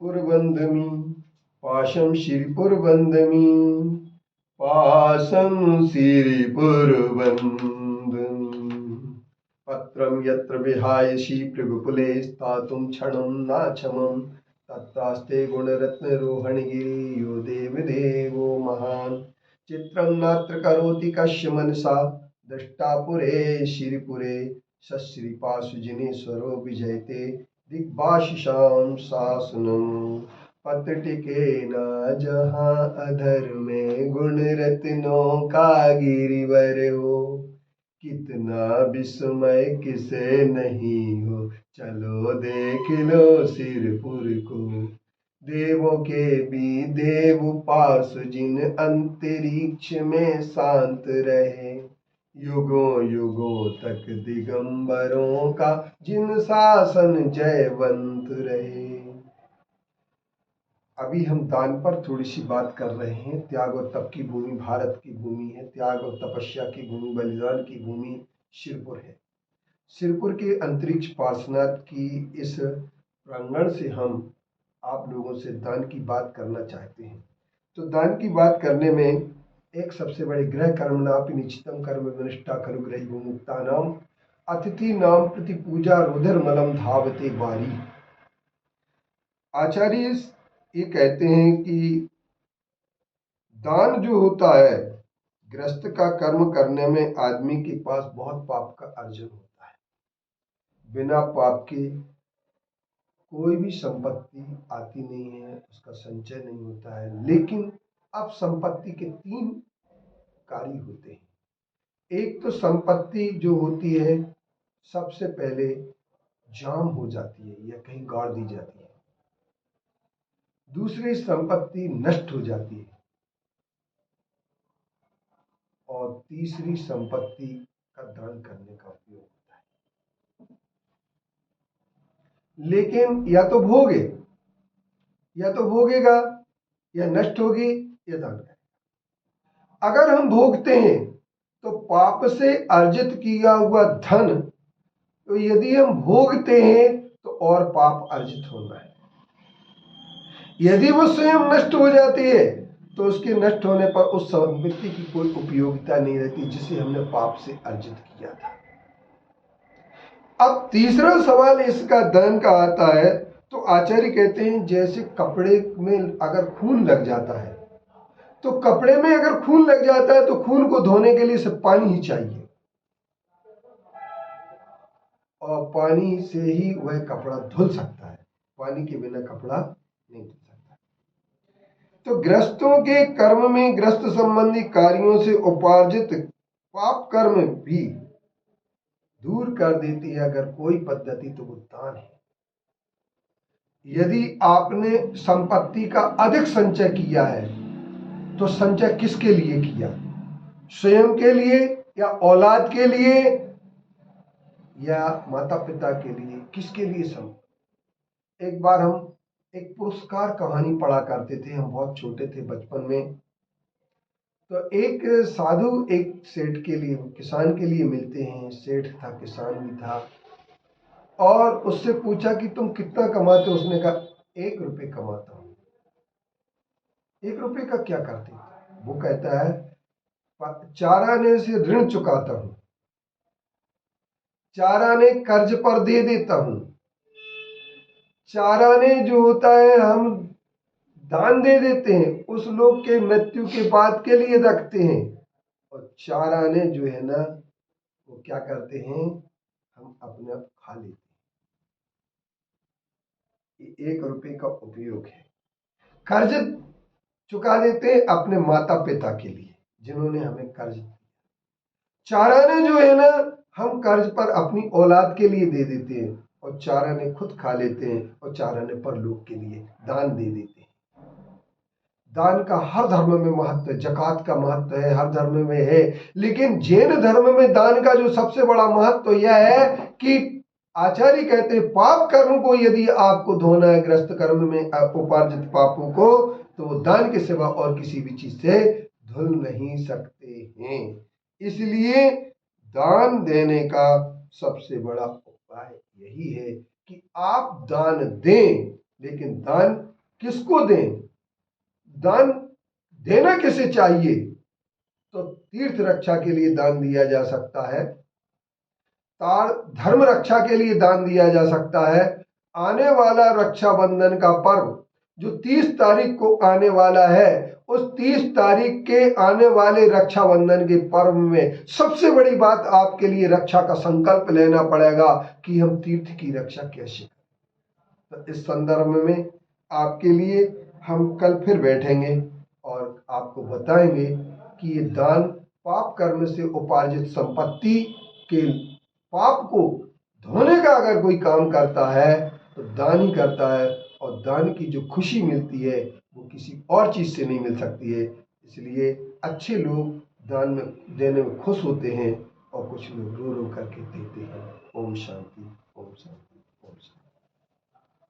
पुरबंधमी पाशम श्रीपुरबंधमी पाशम श्रीपुरबंधमी पत्रम यत्र विहायसी भृगुकुले स्थातुं क्षणं नाक्षमं तत्रास्ते गुणरत्नरोहणगिरि यो देवदेवो महान् चित्रं नात्र करोति कस्य मनसा दृष्टापुरे श्रीपुरे सश्रीपाशुजिनेश्वरो विजयते दिग्भाषिषां शासनम् पत्र टिके न जहाँ अधर में गुण रत्नों का गिरिवर हो कितना विस्मय किसे नहीं हो चलो देख लो सिरपुर को देवों के भी देव पास जिन अंतरिक्ष में शांत रहे युगों युगों तक दिगंबरों का जिन शासन जयवंत रहे। अभी हम दान पर थोड़ी सी बात कर रहे हैं। त्याग और तप की भूमि भारत की भूमि है। त्याग और तपस्या की भूमि, बलिदान की भूमि सिरपुर है। सिरपुर के अंतरिक्ष पार्श्वनाथ की इस प्रांगण से हम आप लोगों से दान की बात करना चाहते हैं। तो दान की बात करने में एक सबसे बड़े गृह कर्म नापि निश्चितम कर्म विनिष्ठा खलु ग्रही भूमुक्ता नाम अतिथि नाम प्रति पूजा रुधिर मलम धावते बारी। आचार्य ये कहते हैं कि दान जो होता है, गृहस्थ का कर्म करने में आदमी के पास बहुत पाप का अर्जन होता है। बिना पाप के कोई भी संपत्ति आती नहीं है, उसका संचय नहीं होता है। लेकिन अब संपत्ति के तीन कार्य होते हैं। एक तो संपत्ति जो होती है सबसे पहले जाम हो जाती है या कहीं गाड़ दी जाती है। दूसरी संपत्ति नष्ट हो जाती है और तीसरी संपत्ति का दान करने का उपयोग होता है। लेकिन या तो भोगेगा या नष्ट होगी या दान करेगा। अगर हम भोगते हैं तो पाप से अर्जित किया हुआ धन, तो यदि हम भोगते हैं तो और पाप अर्जित होना है। यदि वो स्वयं नष्ट हो जाती है तो उसके नष्ट होने पर उस संपत्ति की कोई उपयोगिता नहीं रहती जिसे हमने पाप से अर्जित किया था। अब तीसरा सवाल इसका दान का आता है। तो आचार्य कहते हैं जैसे कपड़े में अगर खून लग जाता है, तो कपड़े में अगर खून लग जाता है तो खून को धोने के लिए सिर्फ पानी ही चाहिए और पानी से ही वह कपड़ा धुल सकता है। पानी के बिना कपड़ा नहीं धुल सकता। तो गृहस्थों के कर्म में गृहस्थ संबंधी कार्यों से उपार्जित पाप कर्म भी दूर कर देती है अगर कोई पद्धति, तो वो दान है। यदि आपने संपत्ति का अधिक संचय किया है तो संचय किसके लिए किया? स्वयं के लिए या औलाद के लिए या माता पिता के लिए? किसके लिए एक बार हम एक पुरस्कार कहानी पढ़ा करते थे, हम बहुत छोटे थे बचपन में। तो एक साधु एक सेठ के लिए, किसान के लिए मिलते हैं। सेठ था, किसान भी था, और उससे पूछा कि तुम कितना कमाते हो? उसने कहा 1 रुपये कमाता हूं। 1 रुपये का क्या करते हो? वो कहता है 4 आने से ऋण चुकाता हूं, 4 आने कर्ज पर दे देता हूं, 4 आने जो होता है हम दान दे देते हैं, उस लोग के मृत्यु के बाद के लिए रखते हैं, और 4 आने जो है ना वो क्या करते हैं, हम अपने आप खा लेते हैं। 1 रुपये का उपयोग है। कर्ज चुका देते हैं अपने माता पिता के लिए जिन्होंने हमें कर्ज दिया। 4 आने जो है ना हम कर्ज पर अपनी औलाद के लिए दे देते हैं, और 4 आने खुद खा लेते हैं, और 4 आने पर लोग के लिए दान दे देते हैं। दान का हर धर्म में महत्व है, जकात का महत्व है, हर धर्म में है। लेकिन जैन धर्म में दान का जो सबसे बड़ा महत्व यह है कि आचार्य कहते हैं पाप कर्म को यदि आपको धोना है, ग्रस्त कर्म में उपार्जित पापों को, तो वो दान के सिवा और किसी भी चीज से धुल नहीं सकते हैं। इसलिए दान देने का सबसे बड़ा उपाय यही है कि आप दान दें। लेकिन दान किसको दें, दान देना किसे चाहिए? तो तीर्थ रक्षा के लिए दान दिया जा सकता है, तार धर्म रक्षा के लिए दान दिया जा सकता है। आने वाला रक्षाबंधन का पर्व जो 30 तारीख को आने वाला है, उस 30 तारीख के आने वाले रक्षाबंधन के पर्व में सबसे बड़ी बात आपके लिए रक्षा का संकल्प लेना पड़ेगा कि हम तीर्थ की रक्षा कैसे करें। तो इस संदर्भ में आपके लिए हम कल फिर बैठेंगे और आपको बताएंगे कि ये दान पाप कर्म से उपार्जित संपत्ति के पाप को धोने का अगर कोई काम करता है तो दान ही करता है, और दान की जो खुशी मिलती है वो किसी और चीज से नहीं मिल सकती है। इसलिए अच्छे लोग दान में देने में खुश होते हैं और कुछ लोग रो रो करके देते हैं। ओम शांति।